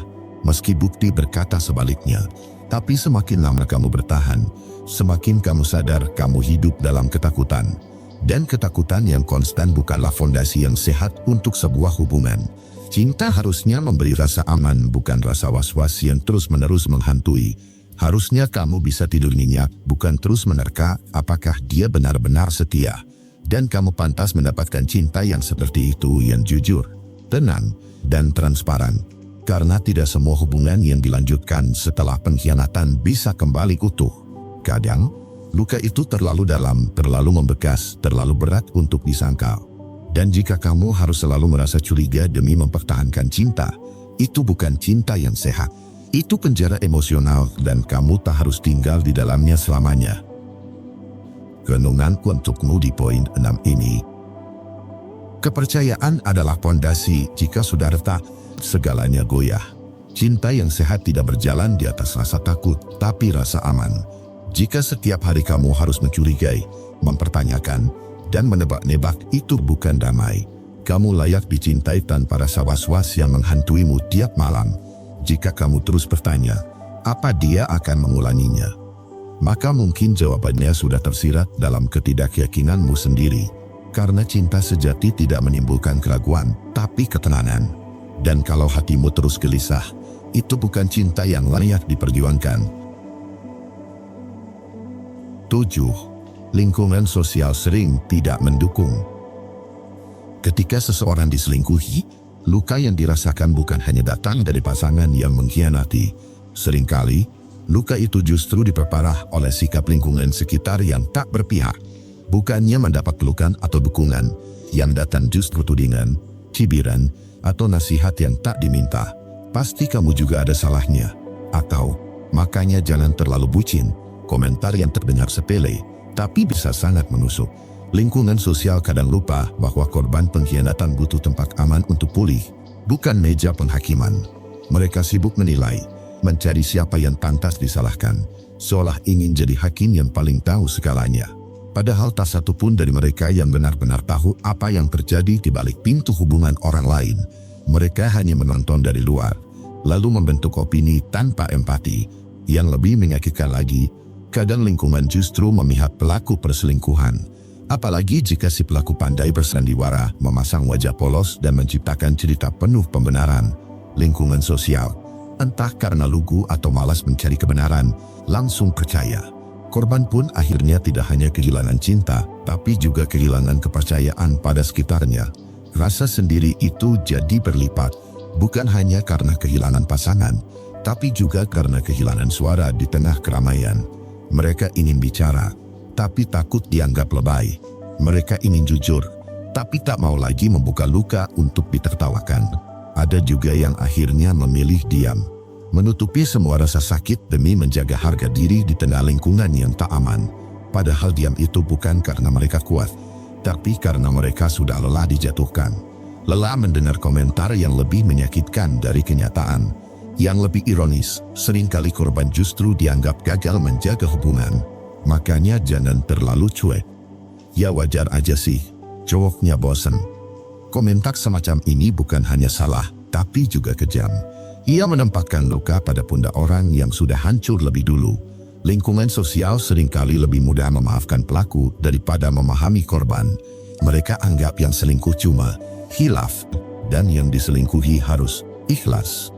Speaker 1: meski bukti berkata sebaliknya. Tapi semakin lama kamu bertahan, semakin kamu sadar kamu hidup dalam ketakutan. Dan ketakutan yang konstan bukanlah fondasi yang sehat untuk sebuah hubungan. Cinta harusnya memberi rasa aman, bukan rasa was-was yang terus-menerus menghantui. Harusnya kamu bisa tidur nyenyak, bukan terus menerka apakah dia benar-benar setia. Dan kamu pantas mendapatkan cinta yang seperti itu, yang jujur, tenang, dan transparan. Karena tidak semua hubungan yang dilanjutkan setelah pengkhianatan bisa kembali utuh. Kadang, luka itu terlalu dalam, terlalu membekas, terlalu berat untuk disangkal. Dan jika kamu harus selalu merasa curiga demi mempertahankan cinta, itu bukan cinta yang sehat. Itu penjara emosional dan kamu tak harus tinggal di dalamnya selamanya. Renunganku untukmu di poin 6 ini. Kepercayaan adalah pondasi. Jika sudah retak, segalanya goyah. Cinta yang sehat tidak berjalan di atas rasa takut, tapi rasa aman. Jika setiap hari kamu harus mencurigai, mempertanyakan, dan menebak-nebak, itu bukan damai. Kamu layak dicintai tanpa rasa was-was yang menghantuimu tiap malam. Jika kamu terus bertanya, apa dia akan mengulanginya? Maka mungkin jawabannya sudah tersirat dalam ketidakyakinanmu sendiri. Karena cinta sejati tidak menimbulkan keraguan, tapi ketenangan. Dan kalau hatimu terus gelisah, itu bukan cinta yang layak diperjuangkan. 7. Lingkungan sosial sering tidak mendukung. Ketika seseorang diselingkuhi, luka yang dirasakan bukan hanya datang dari pasangan yang mengkhianati. Seringkali, luka itu justru diperparah oleh sikap lingkungan sekitar yang tak berpihak. Bukannya mendapat pelukan atau dukungan, yang datang justru tudingan, cibiran, atau nasihat yang tak diminta. Pasti kamu juga ada salahnya. Atau, makanya jangan terlalu bucin. Komentar yang terdengar sepele, tapi bisa sangat menusuk. Lingkungan sosial kadang lupa bahwa korban pengkhianatan butuh tempat aman untuk pulih, bukan meja penghakiman. Mereka sibuk menilai, mencari siapa yang pantas disalahkan, seolah ingin jadi hakim yang paling tahu segalanya. Padahal tak satu pun dari mereka yang benar-benar tahu apa yang terjadi di balik pintu hubungan orang lain. Mereka hanya menonton dari luar, lalu membentuk opini tanpa empati. Yang lebih menyakitkan lagi, kadang lingkungan justru memihak pelaku perselingkuhan. Apalagi jika si pelaku pandai bersandiwara, memasang wajah polos dan menciptakan cerita penuh pembenaran. Lingkungan sosial, entah karena lugu atau malas mencari kebenaran, langsung percaya. Korban pun akhirnya tidak hanya kehilangan cinta, tapi juga kehilangan kepercayaan pada sekitarnya. Rasa sendiri itu jadi berlipat, bukan hanya karena kehilangan pasangan, tapi juga karena kehilangan suara di tengah keramaian. Mereka ingin bicara, tapi takut dianggap lebay. Mereka ingin jujur, tapi tak mau lagi membuka luka untuk ditertawakan. Ada juga yang akhirnya memilih diam, menutupi semua rasa sakit demi menjaga harga diri di tengah lingkungan yang tak aman. Padahal diam itu bukan karena mereka kuat, tapi karena mereka sudah lelah dijatuhkan. Lelah mendengar komentar yang lebih menyakitkan dari kenyataan. Yang lebih ironis, seringkali korban justru dianggap gagal menjaga hubungan. Makanya jangan terlalu cuek. Ya wajar aja sih, cowoknya bosen. Komentar semacam ini bukan hanya salah, tapi juga kejam. Ia menempatkan luka pada pundak orang yang sudah hancur lebih dulu. Lingkungan sosial seringkali lebih mudah memaafkan pelaku daripada memahami korban. Mereka anggap yang selingkuh cuma hilaf, dan yang diselingkuhi harus ikhlas.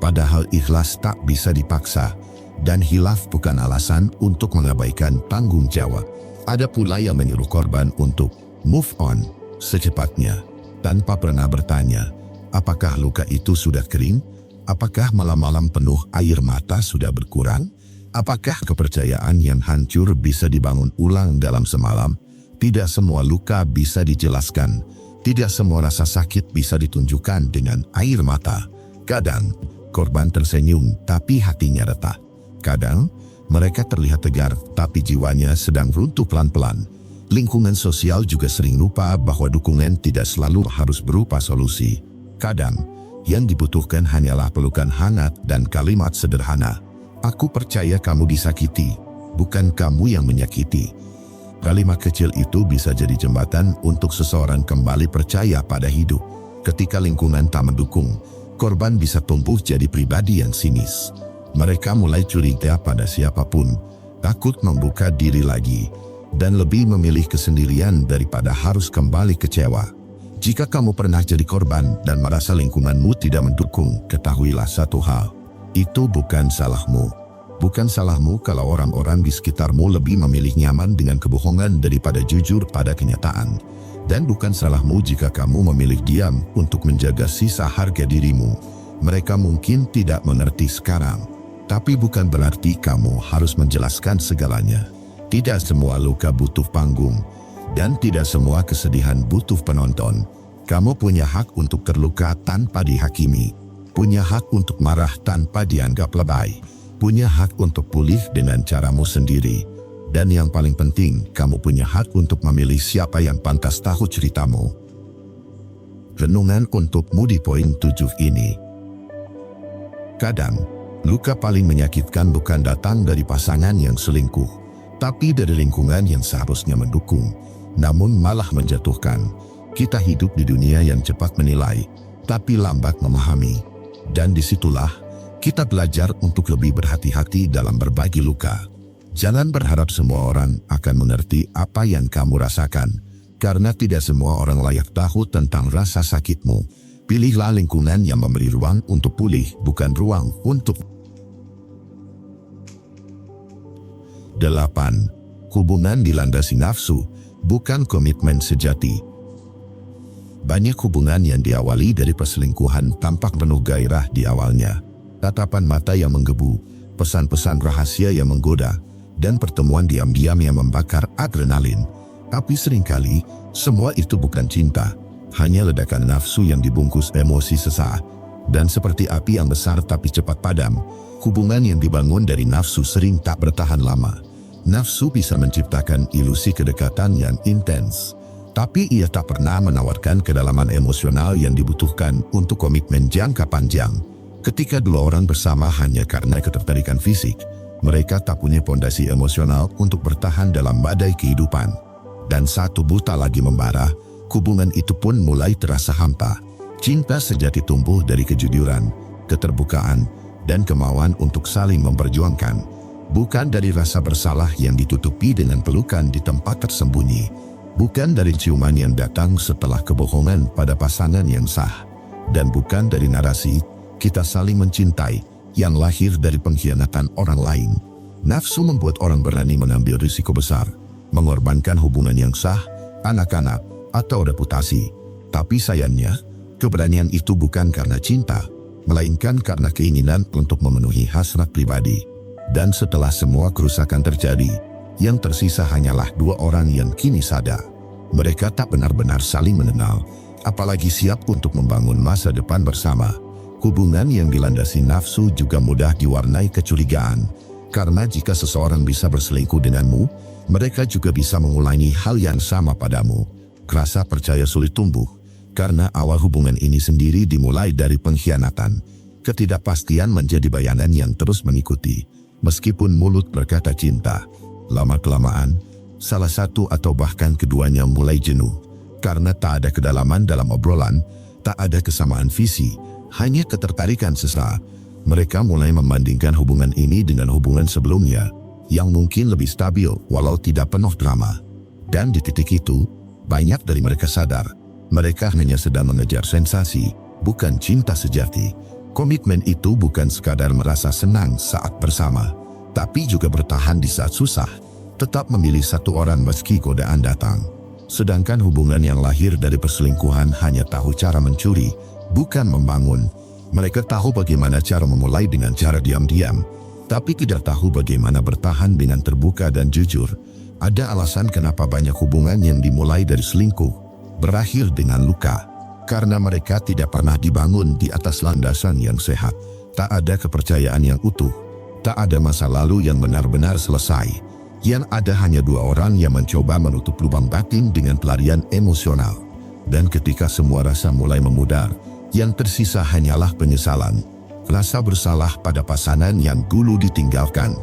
Speaker 1: Padahal ikhlas tak bisa dipaksa. Dan hilaf bukan alasan untuk mengabaikan tanggung jawab. Ada pula yang menyuruh korban untuk move on secepatnya, tanpa pernah bertanya, apakah luka itu sudah kering? Apakah malam-malam penuh air mata sudah berkurang? Apakah kepercayaan yang hancur bisa dibangun ulang dalam semalam? Tidak semua luka bisa dijelaskan. Tidak semua rasa sakit bisa ditunjukkan dengan air mata. Kadang, korban tersenyum tapi hatinya retak. Kadang, mereka terlihat tegar, tapi jiwanya sedang runtuh pelan-pelan. Lingkungan sosial juga sering lupa bahwa dukungan tidak selalu harus berupa solusi. Kadang, yang dibutuhkan hanyalah pelukan hangat dan kalimat sederhana. Aku percaya kamu disakiti, bukan kamu yang menyakiti. Kalimat kecil itu bisa jadi jembatan untuk seseorang kembali percaya pada hidup. Ketika lingkungan tak mendukung, korban bisa tumbuh jadi pribadi yang sinis. Mereka mulai curiga pada siapapun, takut membuka diri lagi, dan lebih memilih kesendirian daripada harus kembali kecewa. Jika kamu pernah jadi korban dan merasa lingkunganmu tidak mendukung, ketahuilah satu hal. Itu bukan salahmu. Bukan salahmu kalau orang-orang di sekitarmu lebih memilih nyaman dengan kebohongan daripada jujur pada kenyataan. Dan bukan salahmu jika kamu memilih diam untuk menjaga sisa harga dirimu. Mereka mungkin tidak mengerti sekarang. Tapi bukan berarti kamu harus menjelaskan segalanya. Tidak semua luka butuh panggung, dan tidak semua kesedihan butuh penonton. Kamu punya hak untuk terluka tanpa dihakimi. Punya hak untuk marah tanpa dianggap lebay. Punya hak untuk pulih dengan caramu sendiri. Dan yang paling penting, kamu punya hak untuk memilih siapa yang pantas tahu ceritamu. Renungan untukmu di poin 7 ini. Kadang, luka paling menyakitkan bukan datang dari pasangan yang selingkuh, tapi dari lingkungan yang seharusnya mendukung, namun malah menjatuhkan. Kita hidup di dunia yang cepat menilai, tapi lambat memahami. Dan disitulah kita belajar untuk lebih berhati-hati dalam berbagi luka. Jangan berharap semua orang akan mengerti apa yang kamu rasakan, karena tidak semua orang layak tahu tentang rasa sakitmu. Pilihlah lingkungan yang memberi ruang untuk pulih, bukan ruang untuk. 8. Hubungan dilandasi nafsu, bukan komitmen sejati. Banyak hubungan yang diawali dari perselingkuhan tampak penuh gairah di awalnya. Tatapan mata yang menggebu, pesan-pesan rahasia yang menggoda, dan pertemuan diam-diam yang membakar adrenalin. Tapi seringkali, semua itu bukan cinta, hanya ledakan nafsu yang dibungkus emosi sesaat. Dan seperti api yang besar tapi cepat padam, hubungan yang dibangun dari nafsu sering tak bertahan lama. Nafsu bisa menciptakan ilusi kedekatan yang intens, tapi ia tak pernah menawarkan kedalaman emosional yang dibutuhkan untuk komitmen jangka panjang. Ketika dua orang bersama hanya karena ketertarikan fisik, mereka tak punya pondasi emosional untuk bertahan dalam badai kehidupan. Dan saat tubuh tak lagi membara, hubungan itu pun mulai terasa hampa. Cinta sejati tumbuh dari kejujuran, keterbukaan, dan kemauan untuk saling memperjuangkan. Bukan dari rasa bersalah yang ditutupi dengan pelukan di tempat tersembunyi. Bukan dari ciuman yang datang setelah kebohongan pada pasangan yang sah. Dan bukan dari narasi, kita saling mencintai, yang lahir dari pengkhianatan orang lain. Nafsu membuat orang berani mengambil risiko besar, mengorbankan hubungan yang sah, anak-anak, atau reputasi. Tapi sayangnya, keberanian itu bukan karena cinta, melainkan karena keinginan untuk memenuhi hasrat pribadi. Dan setelah semua kerusakan terjadi, yang tersisa hanyalah dua orang yang kini sadar. Mereka tak benar-benar saling mengenal, apalagi siap untuk membangun masa depan bersama. Hubungan yang dilandasi nafsu juga mudah diwarnai kecurigaan, karena jika seseorang bisa berselingkuh denganmu, mereka juga bisa mengulangi hal yang sama padamu. Rasa percaya sulit tumbuh, karena awal hubungan ini sendiri dimulai dari pengkhianatan. Ketidakpastian menjadi bayangan yang terus mengikuti. Meskipun mulut berkata cinta, lama-kelamaan, salah satu atau bahkan keduanya mulai jenuh. Karena tak ada kedalaman dalam obrolan, tak ada kesamaan visi, hanya ketertarikan sesaat. Mereka mulai membandingkan hubungan ini dengan hubungan sebelumnya, yang mungkin lebih stabil walau tidak penuh drama. Dan di titik itu, banyak dari mereka sadar, mereka hanya sedang mengejar sensasi, bukan cinta sejati. Komitmen itu bukan sekadar merasa senang saat bersama, tapi juga bertahan di saat susah, tetap memilih satu orang meski godaan datang. Sedangkan hubungan yang lahir dari perselingkuhan hanya tahu cara mencuri, bukan membangun. Mereka tahu bagaimana cara memulai dengan cara diam-diam, tapi tidak tahu bagaimana bertahan dengan terbuka dan jujur. Ada alasan kenapa banyak hubungan yang dimulai dari selingkuh berakhir dengan luka. Karena mereka tidak pernah dibangun di atas landasan yang sehat. Tak ada kepercayaan yang utuh. Tak ada masa lalu yang benar-benar selesai. Yang ada hanya dua orang yang mencoba menutup lubang batin dengan pelarian emosional. Dan ketika semua rasa mulai memudar, yang tersisa hanyalah penyesalan. Rasa bersalah pada pasangan yang dulu ditinggalkan.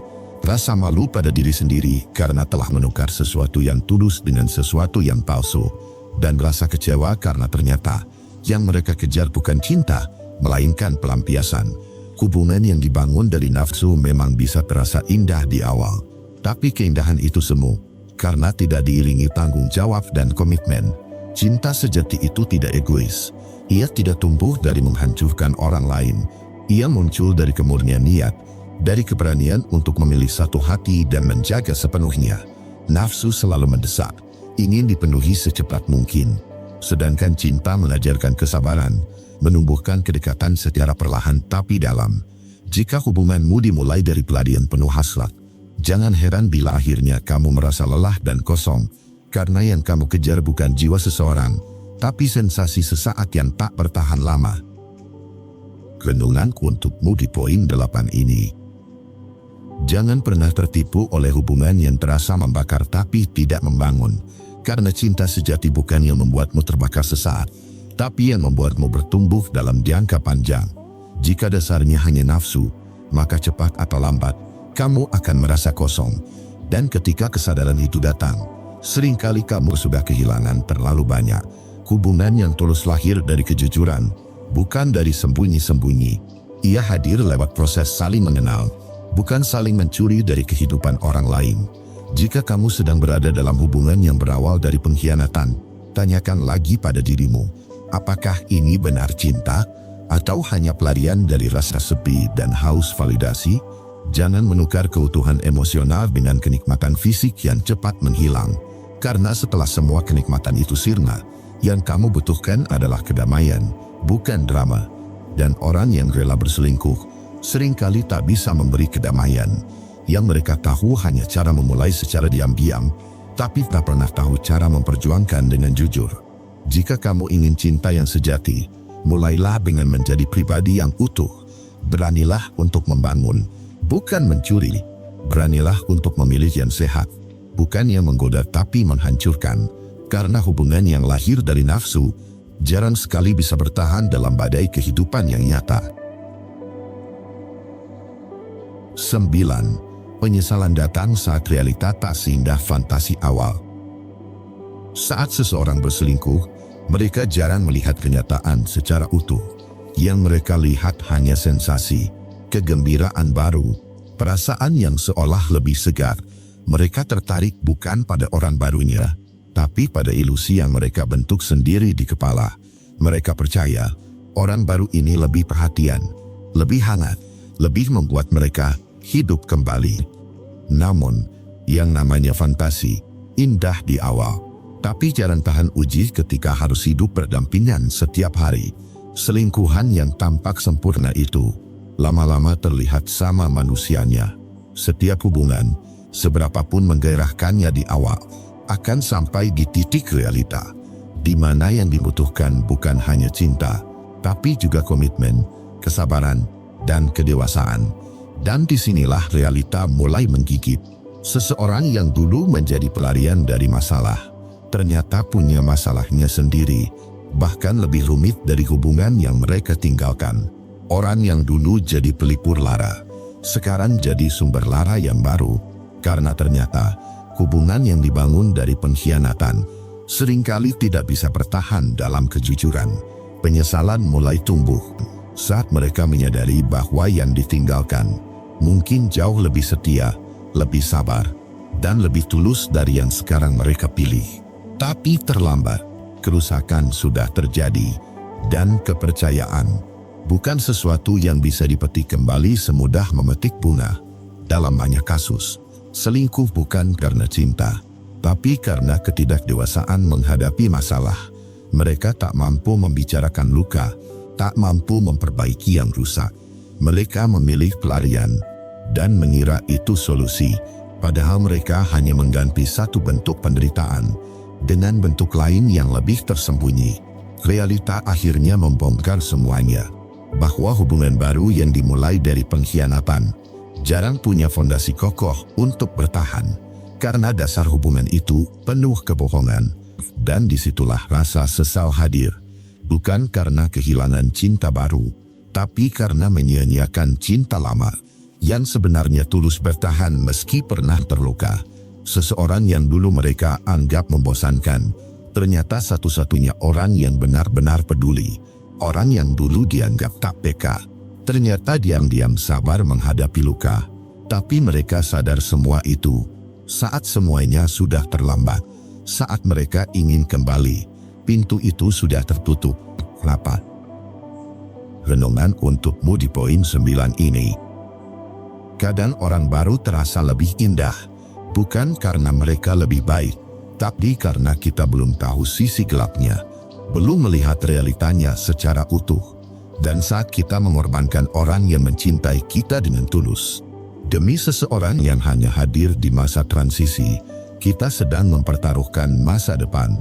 Speaker 1: Rasa malu pada diri sendiri karena telah menukar sesuatu yang tulus dengan sesuatu yang palsu. Dan rasa kecewa karena ternyata yang mereka kejar bukan cinta, melainkan pelampiasan. Hubungan yang dibangun dari nafsu memang bisa terasa indah di awal, tapi keindahan itu semu karena tidak diiringi tanggung jawab dan komitmen. Cinta sejati itu tidak egois. Ia tidak tumbuh dari menghancurkan orang lain. Ia muncul dari kemurnian niat, dari keberanian untuk memilih satu hati dan menjaga sepenuhnya. Nafsu selalu mendesak, ingin dipenuhi secepat mungkin. Sedangkan cinta mengajarkan kesabaran, menumbuhkan kedekatan secara perlahan tapi dalam. Jika hubunganmu dimulai dari pelarian penuh hasrat, jangan heran bila akhirnya kamu merasa lelah dan kosong, karena yang kamu kejar bukan jiwa seseorang, tapi sensasi sesaat yang tak bertahan lama. Renunganku untukmu di poin 8 ini. Jangan pernah tertipu oleh hubungan yang terasa membakar tapi tidak membangun. Karena cinta sejati bukan yang membuatmu terbakar sesaat, tapi yang membuatmu bertumbuh dalam jangka panjang. Jika dasarnya hanya nafsu, maka cepat atau lambat, kamu akan merasa kosong. Dan ketika kesadaran itu datang, seringkali kamu sudah kehilangan terlalu banyak. Hubungan yang tulus lahir dari kejujuran, bukan dari sembunyi-sembunyi. Ia hadir lewat proses saling mengenal, bukan saling mencuri dari kehidupan orang lain. Jika kamu sedang berada dalam hubungan yang berawal dari pengkhianatan, tanyakan lagi pada dirimu, apakah ini benar cinta atau hanya pelarian dari rasa sepi dan haus validasi? Jangan menukar keutuhan emosional dengan kenikmatan fisik yang cepat menghilang, karena setelah semua kenikmatan itu sirna, yang kamu butuhkan adalah kedamaian, bukan drama. Dan orang yang rela berselingkuh seringkali tak bisa memberi kedamaian. Yang mereka tahu hanya cara memulai secara diam-diam, tapi tak pernah tahu cara memperjuangkan dengan jujur. Jika kamu ingin cinta yang sejati, mulailah dengan menjadi pribadi yang utuh. Beranilah untuk membangun, bukan mencuri. Beranilah untuk memilih yang sehat, bukan yang menggoda tapi menghancurkan. Karena hubungan yang lahir dari nafsu jarang sekali bisa bertahan dalam badai kehidupan yang nyata. 9. Penyesalan datang saat realita tak seindah fantasi awal. Saat seseorang berselingkuh, mereka jarang melihat kenyataan secara utuh. Yang mereka lihat hanya sensasi, kegembiraan baru, perasaan yang seolah lebih segar. Mereka tertarik bukan pada orang barunya, tapi pada ilusi yang mereka bentuk sendiri di kepala. Mereka percaya orang baru ini lebih perhatian, lebih hangat, lebih membuat mereka hidup kembali. Namun, yang namanya fantasi indah di awal, tapi jarang tahan uji ketika harus hidup berdampingan setiap hari. Selingkuhan yang tampak sempurna itu lama-lama terlihat sama manusianya. Setiap hubungan, seberapapun menggairahkannya di awal, akan sampai di titik realita, di mana yang dibutuhkan bukan hanya cinta, tapi juga komitmen, kesabaran, dan kedewasaan. Dan disinilah realita mulai menggigit. Seseorang yang dulu menjadi pelarian dari masalah, ternyata punya masalahnya sendiri, bahkan lebih rumit dari hubungan yang mereka tinggalkan. Orang yang dulu jadi pelipur lara, sekarang jadi sumber lara yang baru, karena ternyata hubungan yang dibangun dari pengkhianatan seringkali tidak bisa bertahan dalam kejujuran. Penyesalan mulai tumbuh saat mereka menyadari bahwa yang ditinggalkan mungkin jauh lebih setia, lebih sabar, dan lebih tulus dari yang sekarang mereka pilih. Tapi terlambat, kerusakan sudah terjadi, dan kepercayaan bukan sesuatu yang bisa dipetik kembali semudah memetik bunga. Dalam banyak kasus, selingkuh bukan karena cinta, tapi karena ketidakdewasaan menghadapi masalah. Mereka tak mampu membicarakan luka, tak mampu memperbaiki yang rusak. Mereka memilih pelarian dan mengira itu solusi, padahal mereka hanya mengganti satu bentuk penderitaan dengan bentuk lain yang lebih tersembunyi. Realita akhirnya membongkar semuanya, bahwa hubungan baru yang dimulai dari pengkhianatan jarang punya fondasi kokoh untuk bertahan, karena dasar hubungan itu penuh kebohongan. Dan disitulah rasa sesal hadir, bukan karena kehilangan cinta baru, tapi karena menyia-nyiakan cinta lama yang sebenarnya tulus bertahan meski pernah terluka. Seseorang yang dulu mereka anggap membosankan, ternyata satu-satunya orang yang benar-benar peduli. Orang yang dulu dianggap tak peka, ternyata diam-diam sabar menghadapi luka. Tapi mereka sadar semua itu saat semuanya sudah terlambat. Saat mereka ingin kembali, pintu itu sudah tertutup rapat. Renungan untukmu di poin 9 ini. Kadang orang baru terasa lebih indah, bukan karena mereka lebih baik, tapi karena kita belum tahu sisi gelapnya, belum melihat realitanya secara utuh. Dan saat kita mengorbankan orang yang mencintai kita dengan tulus, demi seseorang yang hanya hadir di masa transisi, kita sedang mempertaruhkan masa depan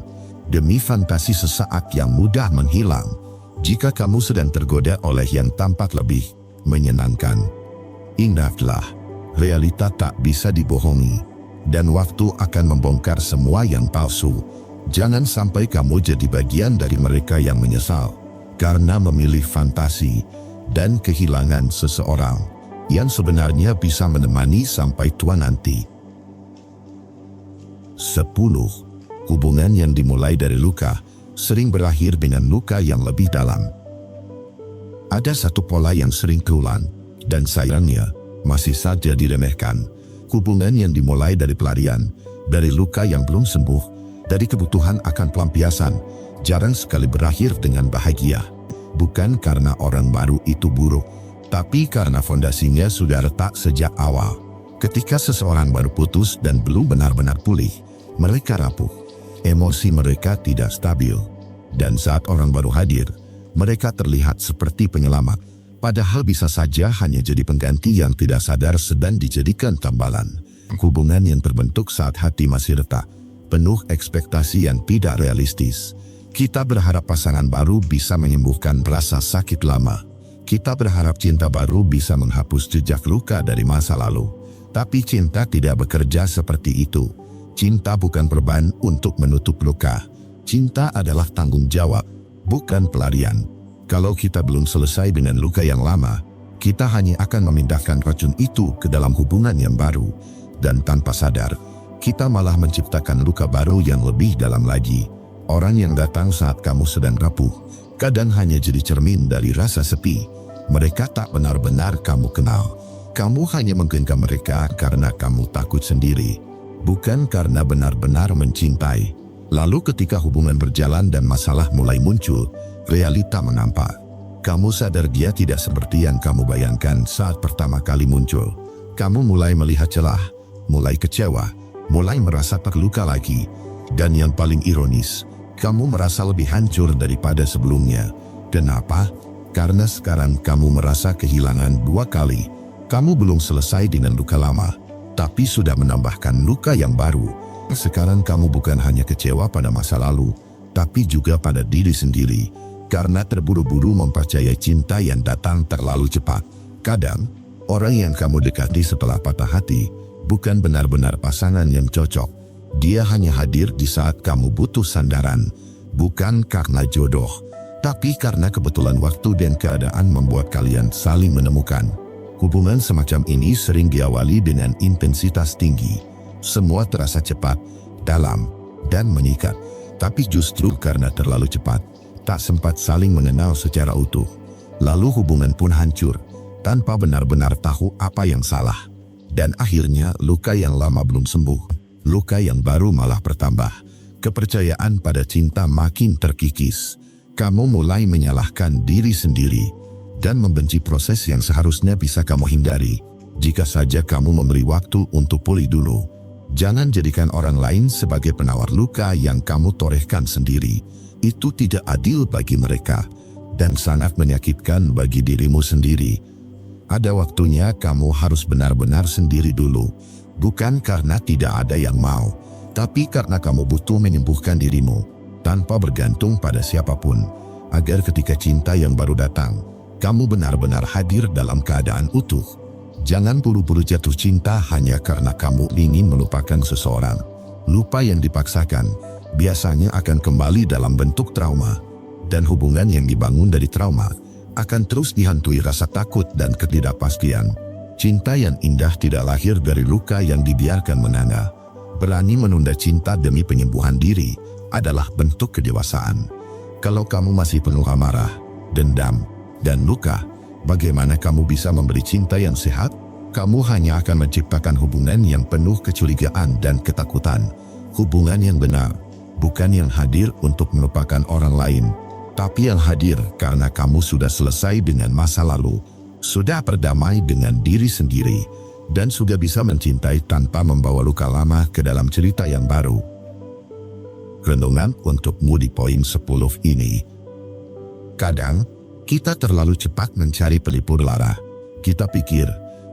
Speaker 1: demi fantasi sesaat yang mudah menghilang. Jika kamu sedang tergoda oleh yang tampak lebih menyenangkan, ingatlah, realita tak bisa dibohongi, dan waktu akan membongkar semua yang palsu. Jangan sampai kamu jadi bagian dari mereka yang menyesal karena memilih fantasi dan kehilangan seseorang yang sebenarnya bisa menemani sampai tua nanti. 10. Hubungan yang dimulai dari luka sering berakhir dengan luka yang lebih dalam. Ada satu pola yang sering terulang, dan sayangnya masih saja diremehkan. Hubungan yang dimulai dari pelarian, dari luka yang belum sembuh, dari kebutuhan akan pelampiasan, jarang sekali berakhir dengan bahagia. Bukan karena orang baru itu buruk, tapi karena fondasinya sudah retak sejak awal. Ketika seseorang baru putus dan belum benar-benar pulih, mereka rapuh. Emosi mereka tidak stabil. Dan saat orang baru hadir, mereka terlihat seperti penyelamat. Padahal bisa saja hanya jadi pengganti yang tidak sadar sedang dijadikan tambalan. Hubungan yang terbentuk saat hati masih retak, penuh ekspektasi yang tidak realistis. Kita berharap pasangan baru bisa menyembuhkan rasa sakit lama. Kita berharap cinta baru bisa menghapus jejak luka dari masa lalu. Tapi cinta tidak bekerja seperti itu. Cinta bukan perban untuk menutup luka. Cinta adalah tanggung jawab, bukan pelarian. Kalau kita belum selesai dengan luka yang lama, kita hanya akan memindahkan racun itu ke dalam hubungan yang baru. Dan tanpa sadar, kita malah menciptakan luka baru yang lebih dalam lagi. Orang yang datang saat kamu sedang rapuh, kadang hanya jadi cermin dari rasa sepi. Mereka tak benar-benar kamu kenal. Kamu hanya menggenggam mereka karena kamu takut sendiri, bukan karena benar-benar mencintai. Lalu ketika hubungan berjalan dan masalah mulai muncul, realita menampak. Kamu sadar dia tidak seperti yang kamu bayangkan saat pertama kali muncul. Kamu mulai melihat celah, mulai kecewa, mulai merasa terluka lagi. Dan yang paling ironis, kamu merasa lebih hancur daripada sebelumnya. Kenapa? Karena sekarang kamu merasa kehilangan dua kali. Kamu belum selesai dengan luka lama, tapi sudah menambahkan luka yang baru. Sekarang kamu bukan hanya kecewa pada masa lalu, tapi juga pada diri sendiri, karena terburu-buru mempercayai cinta yang datang terlalu cepat. Kadang, orang yang kamu dekati setelah patah hati, bukan benar-benar pasangan yang cocok. Dia hanya hadir di saat kamu butuh sandaran, bukan karena jodoh, tapi karena kebetulan waktu dan keadaan membuat kalian saling menemukan. Hubungan semacam ini sering diawali dengan intensitas tinggi. Semua terasa cepat, dalam, dan mengikat. Tapi justru karena terlalu cepat, tak sempat saling mengenal secara utuh. Lalu hubungan pun hancur, tanpa benar-benar tahu apa yang salah. Dan akhirnya luka yang lama belum sembuh, luka yang baru malah bertambah. Kepercayaan pada cinta makin terkikis. Kamu mulai menyalahkan diri sendiri, dan membenci proses yang seharusnya bisa kamu hindari. Jika saja kamu memberi waktu untuk pulih dulu. Jangan jadikan orang lain sebagai penawar luka yang kamu torehkan sendiri. Itu tidak adil bagi mereka, dan sangat menyakitkan bagi dirimu sendiri. Ada waktunya kamu harus benar-benar sendiri dulu. Bukan karena tidak ada yang mau, tapi karena kamu butuh menyembuhkan dirimu, tanpa bergantung pada siapapun. Agar ketika cinta yang baru datang, kamu benar-benar hadir dalam keadaan utuh. Jangan buru-buru jatuh cinta hanya karena kamu ingin melupakan seseorang. Lupa yang dipaksakan biasanya akan kembali dalam bentuk trauma. Dan hubungan yang dibangun dari trauma akan terus dihantui rasa takut dan ketidakpastian. Cinta yang indah tidak lahir dari luka yang dibiarkan menganga. Berani menunda cinta demi penyembuhan diri adalah bentuk kedewasaan. Kalau kamu masih penuh amarah, dendam, dan luka, bagaimana kamu bisa memberi cinta yang sehat? Kamu hanya akan menciptakan hubungan yang penuh kecurigaan dan ketakutan. Hubungan yang benar, bukan yang hadir untuk melupakan orang lain, tapi yang hadir karena kamu sudah selesai dengan masa lalu, sudah berdamai dengan diri sendiri, dan sudah bisa mencintai tanpa membawa luka lama ke dalam cerita yang baru. Renungan untukmu di poin 10 ini. Kadang, kita terlalu cepat mencari pelipur lara. Kita pikir,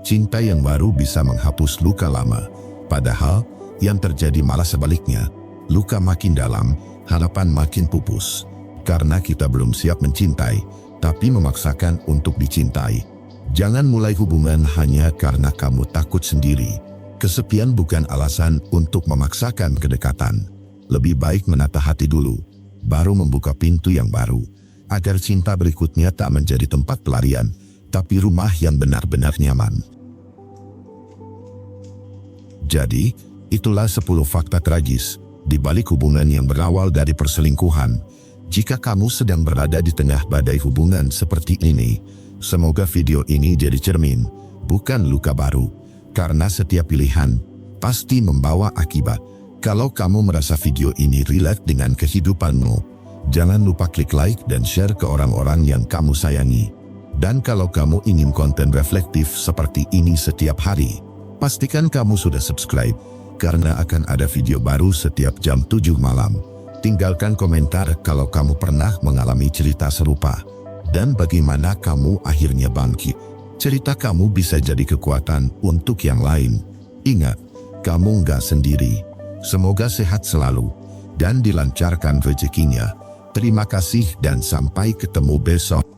Speaker 1: cinta yang baru bisa menghapus luka lama. Padahal, yang terjadi malah sebaliknya. Luka makin dalam, harapan makin pupus. Karena kita belum siap mencintai, tapi memaksakan untuk dicintai. Jangan mulai hubungan hanya karena kamu takut sendiri. Kesepian bukan alasan untuk memaksakan kedekatan. Lebih baik menata hati dulu, baru membuka pintu yang baru. Agar cinta berikutnya tak menjadi tempat pelarian, tapi rumah yang benar-benar nyaman. Jadi, itulah 10 fakta tragis di balik hubungan yang berawal dari perselingkuhan, Jika kamu sedang berada di tengah badai hubungan seperti ini, semoga video ini jadi cermin, bukan luka baru. Karena setiap pilihan pasti membawa akibat. Kalau kamu merasa video ini relate dengan kehidupanmu, jangan lupa klik like dan share ke orang-orang yang kamu sayangi. Dan kalau kamu ingin konten reflektif seperti ini setiap hari, pastikan kamu sudah subscribe, karena akan ada video baru setiap jam 7 malam. Tinggalkan komentar kalau kamu pernah mengalami cerita serupa, dan bagaimana kamu akhirnya bangkit. Cerita kamu bisa jadi kekuatan untuk yang lain. Ingat, kamu nggak sendiri. Semoga sehat selalu, dan dilancarkan rezekinya. Terima kasih dan sampai ketemu besok.